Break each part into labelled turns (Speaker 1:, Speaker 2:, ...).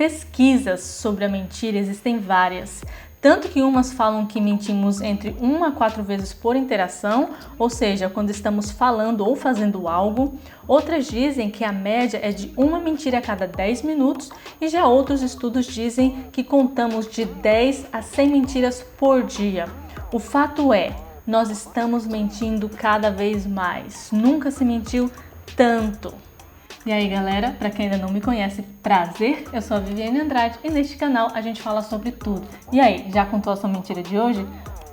Speaker 1: pesquisas sobre a mentira existem várias. Tanto que umas falam que mentimos entre 1 a 4 vezes por interação, ou seja, quando estamos falando ou fazendo algo. Outras dizem que a média é de uma mentira a cada 10 minutos e já outros estudos dizem que contamos de 10 a 100 mentiras por dia. O fato é, nós estamos mentindo cada vez mais. Nunca se mentiu tanto. E aí galera, para quem ainda não me conhece, prazer, eu sou a Viviane Andrade e neste canal a gente fala sobre tudo. E aí, já contou a sua mentira de hoje?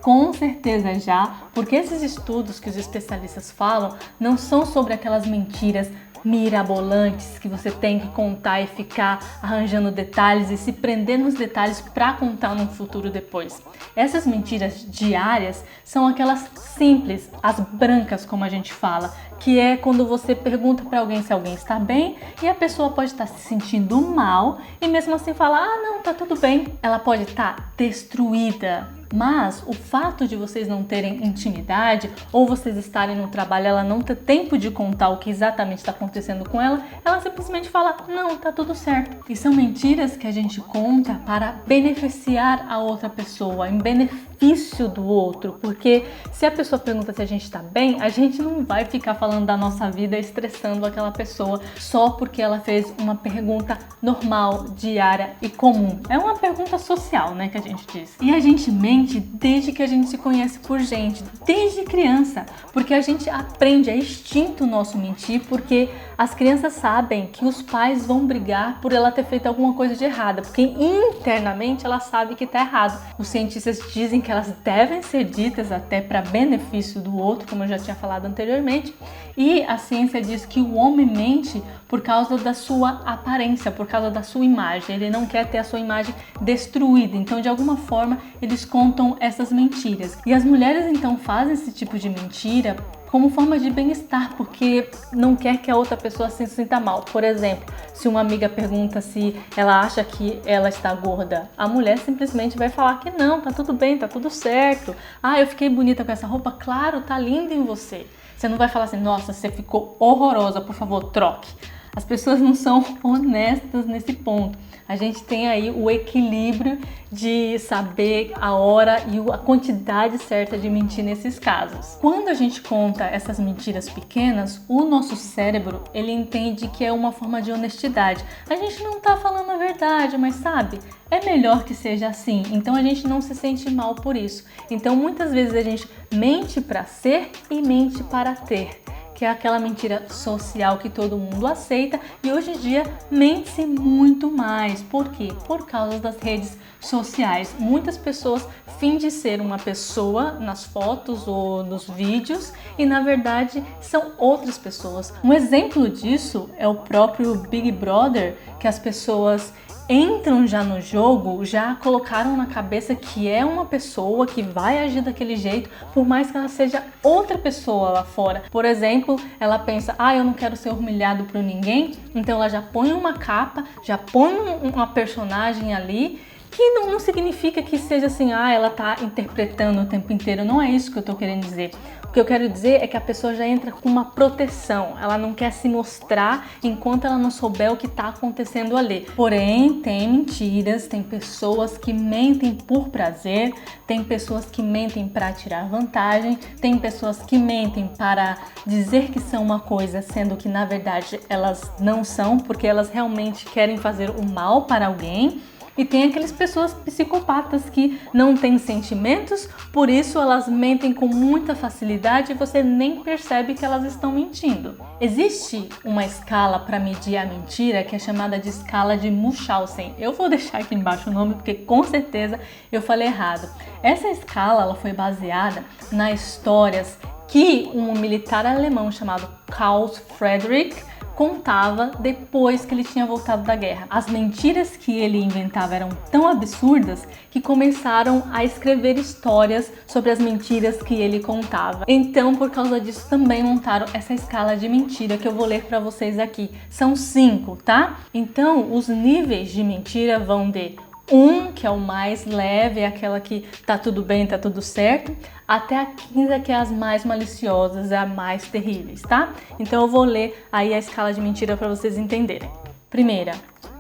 Speaker 1: Com certeza já, porque esses estudos que os especialistas falam não são sobre aquelas mentiras mirabolantes que você tem que contar e ficar arranjando detalhes e se prender nos detalhes para contar num futuro depois. Essas mentiras diárias são aquelas simples, as brancas como a gente fala, que é quando você pergunta para alguém se alguém está bem e a pessoa pode estar se sentindo mal e mesmo assim fala, ah não, tá tudo bem. Ela pode estar destruída. Mas o fato de vocês não terem intimidade ou vocês estarem no trabalho, ela não ter tempo de contar o que exatamente está acontecendo com ela, ela simplesmente fala, não, tá tudo certo. E são mentiras que a gente conta para beneficiar a outra pessoa, em benefício do outro, porque se a pessoa pergunta se a gente está bem, a gente não vai ficar falando da nossa vida estressando aquela pessoa só porque ela fez uma pergunta normal, diária e comum. É uma pergunta social, né, que a gente diz. E a gente mente desde que a gente se conhece por gente, desde criança, porque a gente aprende, é instinto nosso mentir, porque as crianças sabem que os pais vão brigar por ela ter feito alguma coisa de errada, porque internamente ela sabe que está errado. Os cientistas dizem que elas devem ser ditas até para benefício do outro, como eu já tinha falado anteriormente, e a ciência diz que o homem mente por causa da sua aparência, por causa da sua imagem. Ele não quer ter a sua imagem destruída, então de alguma forma eles contam essas mentiras. E as mulheres então fazem esse tipo de mentira como forma de bem-estar, porque não quer que a outra pessoa se sinta mal. Por exemplo, se uma amiga pergunta se ela acha que ela está gorda, a mulher simplesmente vai falar que não, tá tudo bem, tá tudo certo. Ah, eu fiquei bonita com essa roupa? Claro, tá linda em você. Você não vai falar assim, nossa, você ficou horrorosa, por favor, troque. As pessoas não são honestas nesse ponto. A gente tem aí o equilíbrio de saber a hora e a quantidade certa de mentir nesses casos. Quando a gente conta essas mentiras pequenas, o nosso cérebro, ele entende que é uma forma de honestidade. A gente não tá falando a verdade, mas sabe, é melhor que seja assim. Então a gente não se sente mal por isso. Então muitas vezes a gente mente para ser e mente para ter, que é aquela mentira social que todo mundo aceita e hoje em dia mente-se muito mais. Por quê? Por causa das redes sociais. Muitas pessoas fingem ser uma pessoa nas fotos ou nos vídeos e na verdade são outras pessoas. Um exemplo disso é o próprio Big Brother, que as pessoas entram já no jogo, já colocaram na cabeça que é uma pessoa que vai agir daquele jeito, por mais que ela seja outra pessoa lá fora. Por exemplo, ela pensa, eu não quero ser humilhado por ninguém, então ela já põe uma capa, já põe uma personagem ali, que não significa que seja assim, ela tá interpretando o tempo inteiro, não é isso que eu tô querendo dizer. O que eu quero dizer é que a pessoa já entra com uma proteção, ela não quer se mostrar enquanto ela não souber o que está acontecendo ali. Porém, tem mentiras, tem pessoas que mentem por prazer, tem pessoas que mentem para tirar vantagem, tem pessoas que mentem para dizer que são uma coisa, sendo que na verdade elas não são, porque elas realmente querem fazer o mal para alguém. E tem aquelas pessoas psicopatas que não têm sentimentos, por isso elas mentem com muita facilidade e você nem percebe que elas estão mentindo. Existe uma escala para medir a mentira que é chamada de escala de Munchausen. Eu vou deixar aqui embaixo o nome porque com certeza eu falei errado. Essa escala ela foi baseada nas histórias que um militar alemão chamado Karl Friedrich contava depois que ele tinha voltado da guerra. As mentiras que ele inventava eram tão absurdas que começaram a escrever histórias sobre as mentiras que ele contava. Então, por causa disso, também montaram essa escala de mentira que eu vou ler para vocês aqui. São 5, tá? Então, os níveis de mentira vão de 1, que é o mais leve, é aquela que tá tudo bem, tá tudo certo, até a 15, que é as mais maliciosas, é a mais terríveis, tá? Então eu vou ler aí a escala de mentira para vocês entenderem. Primeira,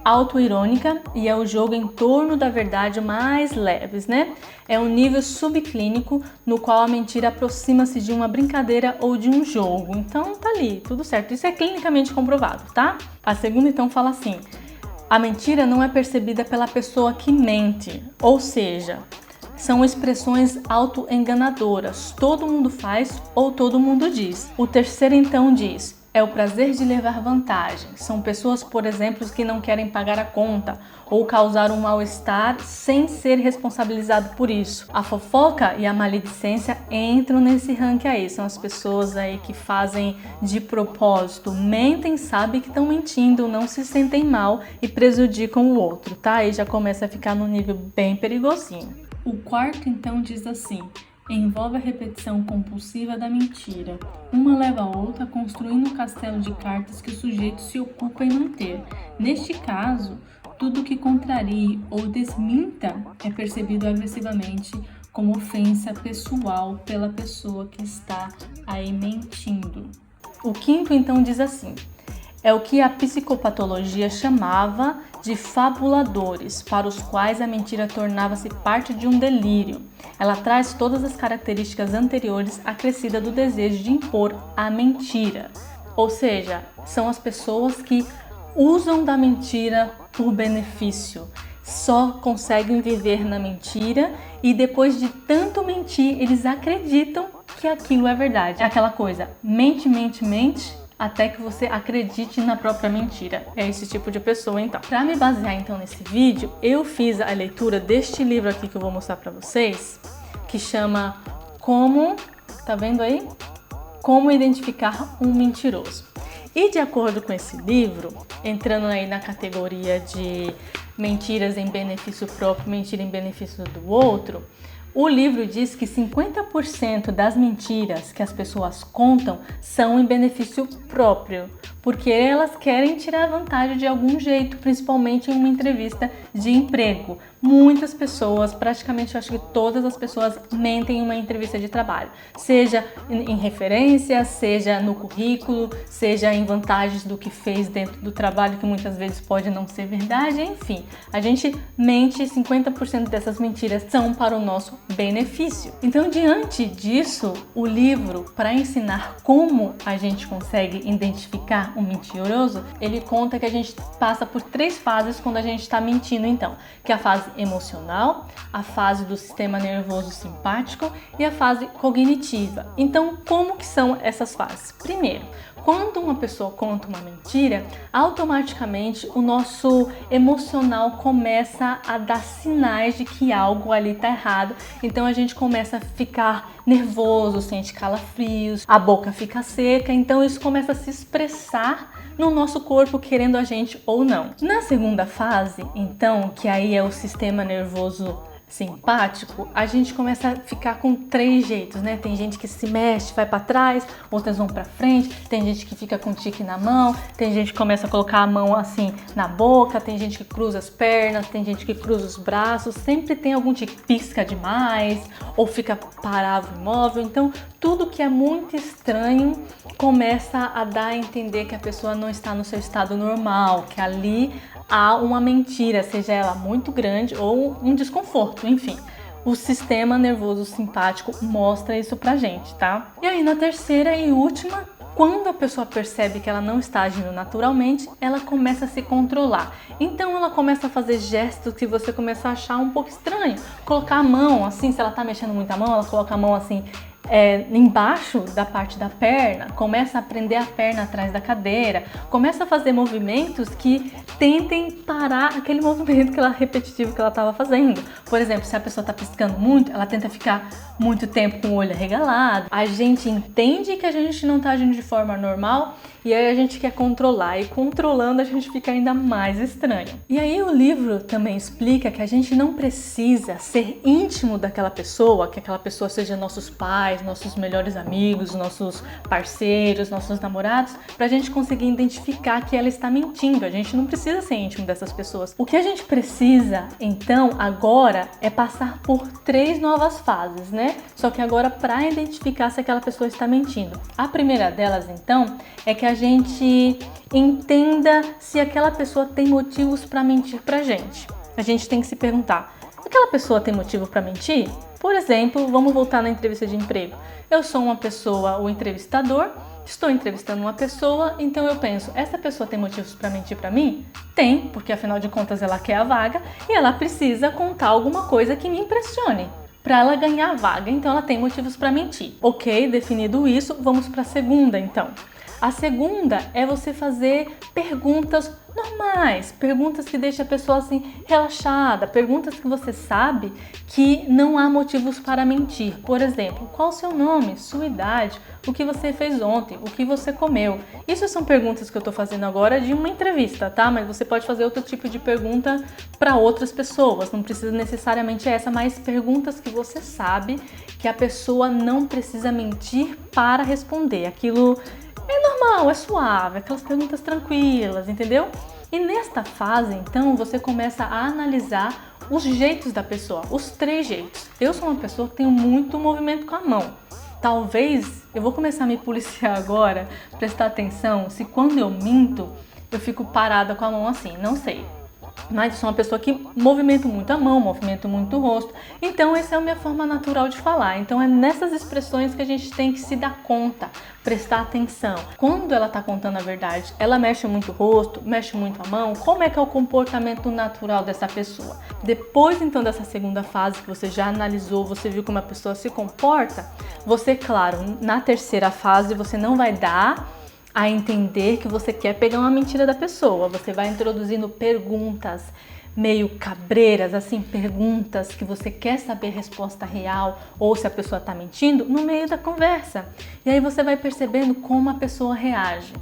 Speaker 1: autoirônica e é o jogo em torno da verdade mais leves, né? É um nível subclínico no qual a mentira aproxima-se de uma brincadeira ou de um jogo. Então tá ali, tudo certo. Isso é clinicamente comprovado, tá? A segunda então fala assim: a mentira não é percebida pela pessoa que mente, ou seja, são expressões autoenganadoras. Todo mundo faz ou todo mundo diz. O terceiro então diz: é o prazer de levar vantagem. São pessoas, por exemplo, que não querem pagar a conta ou causar um mal-estar sem ser responsabilizado por isso. A fofoca e a maledicência entram nesse ranking aí. São as pessoas aí que fazem de propósito, mentem, sabem que estão mentindo, não se sentem mal e prejudicam o outro, tá? Aí já começa a ficar num nível bem perigosinho. O quarto então diz assim: envolve a repetição compulsiva da mentira. Uma leva a outra, construindo um castelo de cartas que o sujeito se ocupa em manter. Neste caso, tudo que contrarie ou desminta é percebido agressivamente como ofensa pessoal pela pessoa que está aí mentindo. O quinto então diz assim: é o que a psicopatologia chamava de fabuladores, para os quais a mentira tornava-se parte de um delírio. Ela traz todas as características anteriores acrescidas do desejo de impor a mentira. Ou seja, são as pessoas que usam da mentira por benefício, só conseguem viver na mentira e depois de tanto mentir, eles acreditam que aquilo é verdade. É aquela coisa, mente, mente, mente, até que você acredite na própria mentira. É esse tipo de pessoa, então. Para me basear, então, nesse vídeo, eu fiz a leitura deste livro aqui que eu vou mostrar para vocês, que chama tá vendo aí? Como identificar um mentiroso. E de acordo com esse livro, entrando aí na categoria de mentiras em benefício próprio, mentira em benefício do outro, o livro diz que 50% das mentiras que as pessoas contam são em benefício próprio, porque elas querem tirar vantagem de algum jeito, principalmente em uma entrevista de emprego. Muitas pessoas, praticamente eu acho que todas as pessoas mentem em uma entrevista de trabalho, seja em referência, seja no currículo, seja em vantagens do que fez dentro do trabalho, que muitas vezes pode não ser verdade, enfim. A gente mente, 50% dessas mentiras são para o nosso benefício. Então, diante disso, o livro, para ensinar como a gente consegue identificar um mentiroso, ele conta que a gente passa por 3 fases quando a gente está mentindo, então, que é a fase emocional, a fase do sistema nervoso simpático e a fase cognitiva. Então, como que são essas fases? Primeiro, quando uma pessoa conta uma mentira, automaticamente o nosso emocional começa a dar sinais de que algo ali está errado. Então a gente começa a ficar nervoso, sente calafrios, a boca fica seca. Então isso começa a se expressar no nosso corpo, querendo a gente ou não. Na segunda fase, então, que aí é o sistema nervoso simpático, a gente começa a ficar com 3 jeitos, né? Tem gente que se mexe, vai para trás, outras vão para frente, tem gente que fica com tique na mão, tem gente que começa a colocar a mão assim na boca, tem gente que cruza as pernas, tem gente que cruza os braços, sempre tem algum tique, pisca demais ou fica parado, imóvel. Então, tudo que é muito estranho começa a dar a entender que a pessoa não está no seu estado normal, que ali há uma mentira, seja ela muito grande ou um desconforto, enfim. O sistema nervoso simpático mostra isso pra gente, tá? E aí, na terceira e última, quando a pessoa percebe que ela não está agindo naturalmente, ela começa a se controlar. Então ela começa a fazer gestos que você começa a achar um pouco estranho. Colocar a mão assim, se ela tá mexendo muito a mão, ela coloca a mão assim embaixo da parte da perna, começa a prender a perna atrás da cadeira, começa a fazer movimentos que tentem parar aquele movimento repetitivo que ela estava fazendo. Por exemplo, se a pessoa está piscando muito, ela tenta ficar muito tempo com o olho arregalado. A gente entende que a gente não está agindo de forma normal e aí a gente quer controlar, e controlando a gente fica ainda mais estranho. E aí o livro também explica que a gente não precisa ser íntimo daquela pessoa, que aquela pessoa seja nossos pais, nossos melhores amigos, nossos parceiros, nossos namorados, pra gente conseguir identificar que ela está mentindo. A gente não precisa ser íntimo dessas pessoas. O que a gente precisa, então, agora é passar por 3 novas fases, né? Só que agora para identificar se aquela pessoa está mentindo. A primeira delas, então, é que a gente entenda se aquela pessoa tem motivos para mentir pra gente. A gente tem que se perguntar, aquela pessoa tem motivo para mentir? Por exemplo, vamos voltar na entrevista de emprego. Eu sou uma pessoa, o entrevistador, estou entrevistando uma pessoa, então eu penso, essa pessoa tem motivos para mentir para mim? Tem, porque afinal de contas ela quer a vaga e ela precisa contar alguma coisa que me impressione para ela ganhar a vaga, então ela tem motivos para mentir. Ok, definido isso, vamos para a segunda então. A segunda é você fazer perguntas normais, perguntas que deixam a pessoa assim relaxada, perguntas que você sabe que não há motivos para mentir. Por exemplo, qual o seu nome, sua idade, o que você fez ontem, o que você comeu. Isso são perguntas que eu estou fazendo agora de uma entrevista, tá? Mas você pode fazer outro tipo de pergunta para outras pessoas, não precisa necessariamente essa, mas perguntas que você sabe que a pessoa não precisa mentir para responder. Aquilo é normal, é suave, aquelas perguntas tranquilas, entendeu? E nesta fase, então, você começa a analisar os jeitos da pessoa, os 3 jeitos. Eu sou uma pessoa que tem muito movimento com a mão. Talvez, eu vou começar a me policiar agora, prestar atenção, se quando eu minto, eu fico parada com a mão assim, não sei. Mas eu sou uma pessoa que movimento muito a mão, movimento muito o rosto. Então essa é a minha forma natural de falar. Então é nessas expressões que a gente tem que se dar conta, prestar atenção. Quando ela está contando a verdade, ela mexe muito o rosto, mexe muito a mão. Como é que é o comportamento natural dessa pessoa? Depois então dessa segunda fase que você já analisou, você viu como a pessoa se comporta, você, claro, na terceira fase você não vai dar a entender que você quer pegar uma mentira da pessoa. Você vai introduzindo perguntas meio cabreiras, assim, perguntas que você quer saber a resposta real ou se a pessoa está mentindo no meio da conversa. E aí você vai percebendo como a pessoa reage.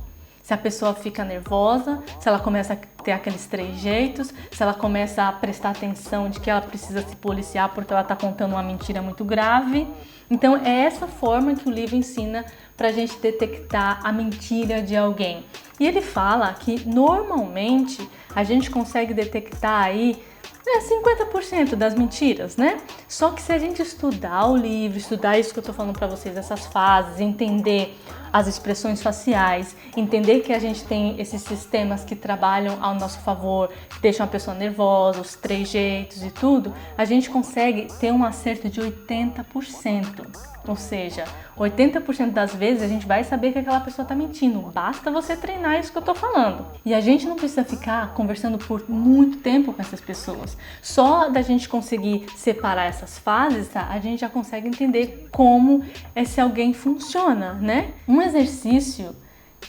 Speaker 1: Se a pessoa fica nervosa, se ela começa a ter aqueles 3 jeitos, se ela começa a prestar atenção de que ela precisa se policiar porque ela está contando uma mentira muito grave. Então é essa forma que o livro ensina para a gente detectar a mentira de alguém. E ele fala que normalmente a gente consegue detectar aí 50% das mentiras, né? Só que se a gente estudar o livro, estudar isso que eu tô falando para vocês, essas fases, entender as expressões faciais, entender que a gente tem esses sistemas que trabalham ao nosso favor, que deixam a pessoa nervosa, os 3 jeitos e tudo, a gente consegue ter um acerto de 80%. Ou seja, 80% das vezes a gente vai saber que aquela pessoa está mentindo. Basta você treinar isso que eu tô falando. E a gente não precisa ficar conversando por muito tempo com essas pessoas. Só da gente conseguir separar essas fases, tá? A gente já consegue entender como esse alguém funciona, né? Um exercício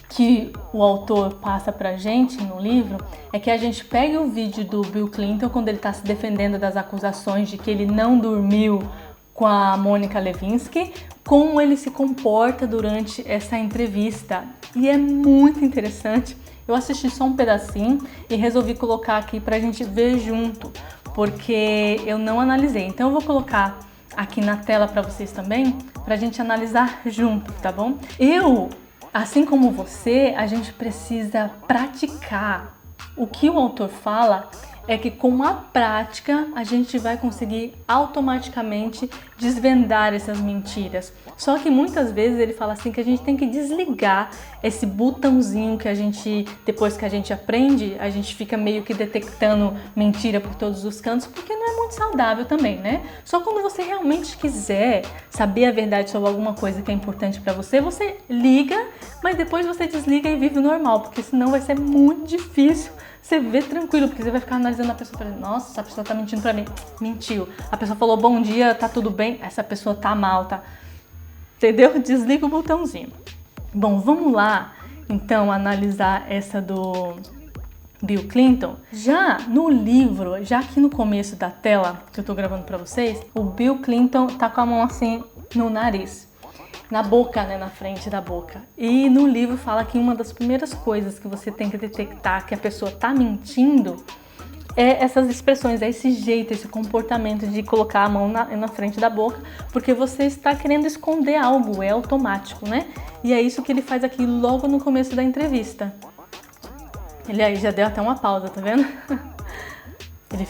Speaker 1: que o autor passa pra gente no livro é que a gente pegue o vídeo do Bill Clinton quando ele está se defendendo das acusações de que ele não dormiu com a Monica Lewinsky, como ele se comporta durante essa entrevista. E é muito interessante. Eu assisti só um pedacinho e resolvi colocar aqui pra gente ver junto, porque eu não analisei. Então eu vou colocar aqui na tela para vocês também, pra gente analisar junto, tá bom? Assim como você, a gente precisa praticar. O que o autor fala é que com a prática a gente vai conseguir automaticamente desvendar essas mentiras. Só que muitas vezes ele fala assim que a gente tem que desligar esse botãozinho que a gente, depois que a gente aprende, a gente fica meio que detectando mentira por todos os cantos, porque não é muito saudável também, né? Só quando você realmente quiser saber a verdade sobre alguma coisa que é importante pra você, você liga, mas depois você desliga e vive normal, porque senão vai ser muito difícil você vê tranquilo, porque você vai ficar analisando a pessoa e falar, nossa, essa pessoa tá mentindo pra mim. Mentiu. A pessoa falou bom dia, tá tudo bem, essa pessoa tá mal, tá? Entendeu? Desliga o botãozinho. Bom, vamos lá, então, analisar essa do Bill Clinton. Já no livro, já aqui no começo da tela que eu tô gravando pra vocês, o Bill Clinton tá com a mão assim no nariz. Na boca, né, na frente da boca. E no livro fala que uma das primeiras coisas que você tem que detectar que a pessoa tá mentindo é essas expressões, é esse jeito, esse comportamento de colocar a mão na frente da boca, porque você está querendo esconder algo, é automático, né? E é isso que ele faz aqui logo no começo da entrevista. Ele aí já deu até uma pausa, tá vendo? Ele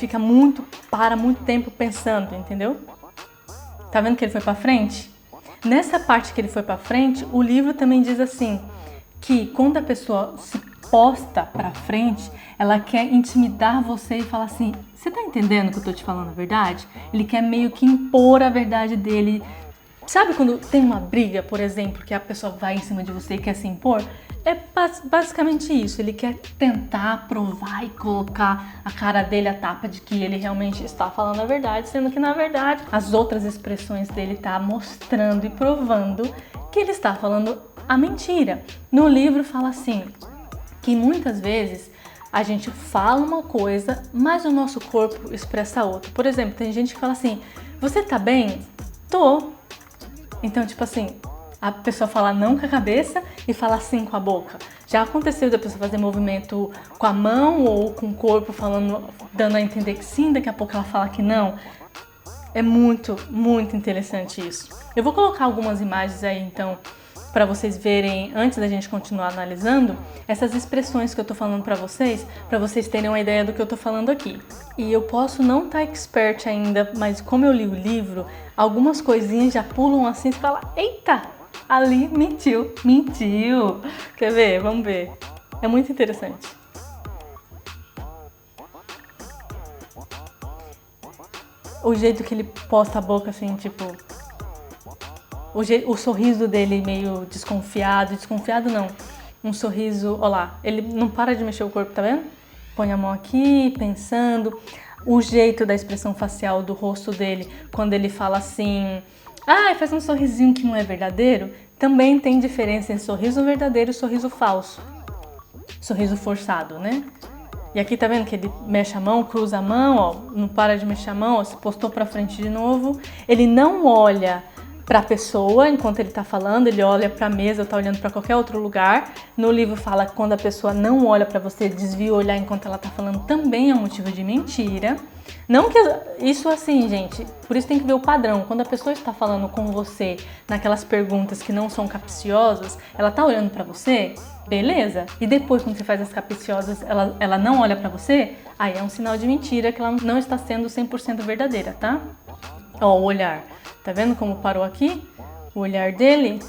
Speaker 1: para muito tempo pensando, entendeu? Tá vendo que ele foi pra frente? Nessa parte que ele foi para frente, o livro também diz assim, que quando a pessoa se posta pra frente, ela quer intimidar você e falar assim, você tá entendendo que eu tô te falando a verdade? Ele quer meio que impor a verdade dele. Sabe quando tem uma briga, por exemplo, que a pessoa vai em cima de você e quer se impor? É basicamente isso, ele quer tentar provar e colocar a cara dele a tapa de que ele realmente está falando a verdade, sendo que na verdade as outras expressões dele tá mostrando e provando que ele está falando a mentira. No livro fala assim, que muitas vezes a gente fala uma coisa, mas o nosso corpo expressa outra. Por exemplo, tem gente que fala assim, você tá bem? Tô. Então, tipo assim, a pessoa fala não com a cabeça e fala sim com a boca. Já aconteceu da pessoa fazer movimento com a mão ou com o corpo falando, dando a entender que sim, daqui a pouco ela fala que não. É muito, muito interessante isso. Eu vou colocar algumas imagens aí, então, para vocês verem, antes da gente continuar analisando, essas expressões que eu tô falando para vocês terem uma ideia do que eu tô falando aqui. E eu posso não estar expert ainda, mas como eu li o livro, algumas coisinhas já pulam assim e fala, eita, ali mentiu. Quer ver? Vamos ver. É muito interessante. O jeito que ele posta a boca assim, tipo... O sorriso dele meio desconfiado não, um sorriso, ó lá, ele não para de mexer o corpo, tá vendo? Põe a mão aqui, pensando, o jeito da expressão facial do rosto dele, quando ele fala assim, faz um sorrisinho que não é verdadeiro, também tem diferença entre sorriso verdadeiro e sorriso falso, sorriso forçado, né? E aqui tá vendo que ele mexe a mão, cruza a mão, ó, não para de mexer a mão, ó, se postou pra frente de novo, ele não olha para a pessoa enquanto ele está falando, ele olha para a mesa ou está olhando para qualquer outro lugar. No livro fala que quando a pessoa não olha para você, desvia o olhar enquanto ela está falando, também é um motivo de mentira. Não que isso assim, gente, por isso tem que ver o padrão. Quando a pessoa está falando com você naquelas perguntas que não são capciosas, ela está olhando para você, beleza? E depois quando você faz as capciosas, ela não olha para você, aí é um sinal de mentira que ela não está sendo 100% verdadeira, tá? Ó, o olhar. Tá vendo como parou aqui? O olhar dele.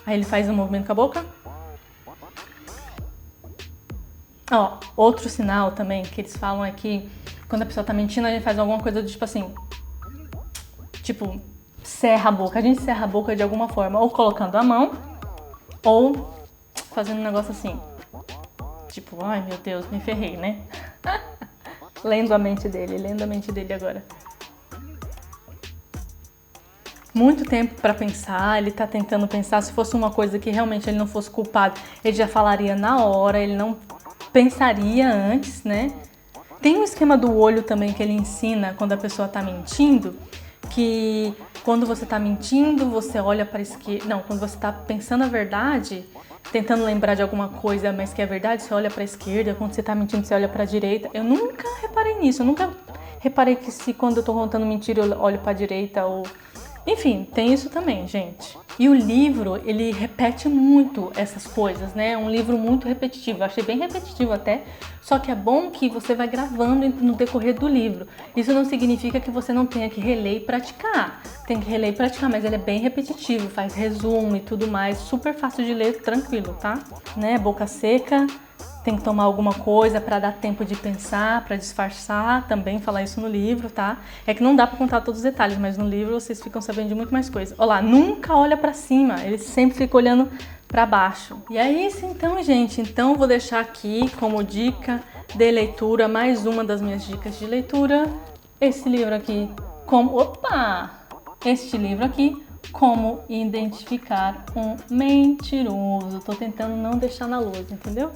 Speaker 1: Aí ele faz um movimento com a boca. Ó, outro sinal também que eles falam é que quando a pessoa tá mentindo, a gente faz alguma coisa do tipo assim. Tipo, serra a boca. A gente serra a boca de alguma forma, ou colocando a mão, ou fazendo um negócio assim. Tipo, ai meu Deus, me ferrei, né? Lendo a mente dele agora. Muito tempo para pensar, ele tá tentando pensar, se fosse uma coisa que realmente ele não fosse culpado, ele já falaria na hora, ele não pensaria antes, né? Tem um esquema do olho também que ele ensina quando a pessoa tá mentindo, que quando você tá mentindo, você olha para esquerda, não, quando você tá pensando a verdade, tentando lembrar de alguma coisa, mas que é verdade, você olha para a esquerda, quando você tá mentindo, você olha para a direita. Eu nunca reparei nisso, eu nunca reparei que se quando eu tô contando mentira, eu olho para a direita ou... Enfim, tem isso também, gente. E o livro, ele repete muito essas coisas, né? É um livro muito repetitivo. Eu achei bem repetitivo até, só que é bom que você vai gravando no decorrer do livro. Isso não significa que você não tenha que reler e praticar. Tem que reler e praticar, mas ele é bem repetitivo, faz resumo e tudo mais. Super fácil de ler, tranquilo, tá? Né? Boca seca. Tem que tomar alguma coisa para dar tempo de pensar, para disfarçar, também falar isso no livro, tá? É que não dá para contar todos os detalhes, mas no livro vocês ficam sabendo de muito mais coisa. Olha lá, nunca olha para cima, ele sempre fica olhando para baixo. E é isso então, gente. Então vou deixar aqui como dica de leitura, mais uma das minhas dicas de leitura, esse livro aqui, este livro aqui, Como Identificar um Mentiroso. Tô tentando não deixar na luz, entendeu?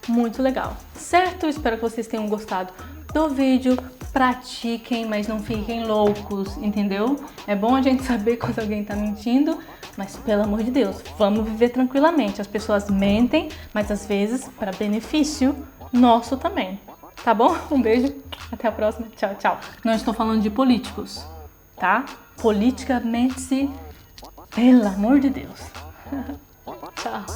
Speaker 1: Muito legal, certo? Espero que vocês tenham gostado do vídeo. Pratiquem, mas não fiquem loucos, entendeu? É bom a gente saber quando alguém tá mentindo, mas pelo amor de Deus, vamos viver tranquilamente. As pessoas mentem, mas às vezes para benefício nosso também, tá bom? Um beijo, até a próxima, tchau, tchau. Não estou falando de políticos, tá? Politicamente, pelo amor de Deus. Tchau.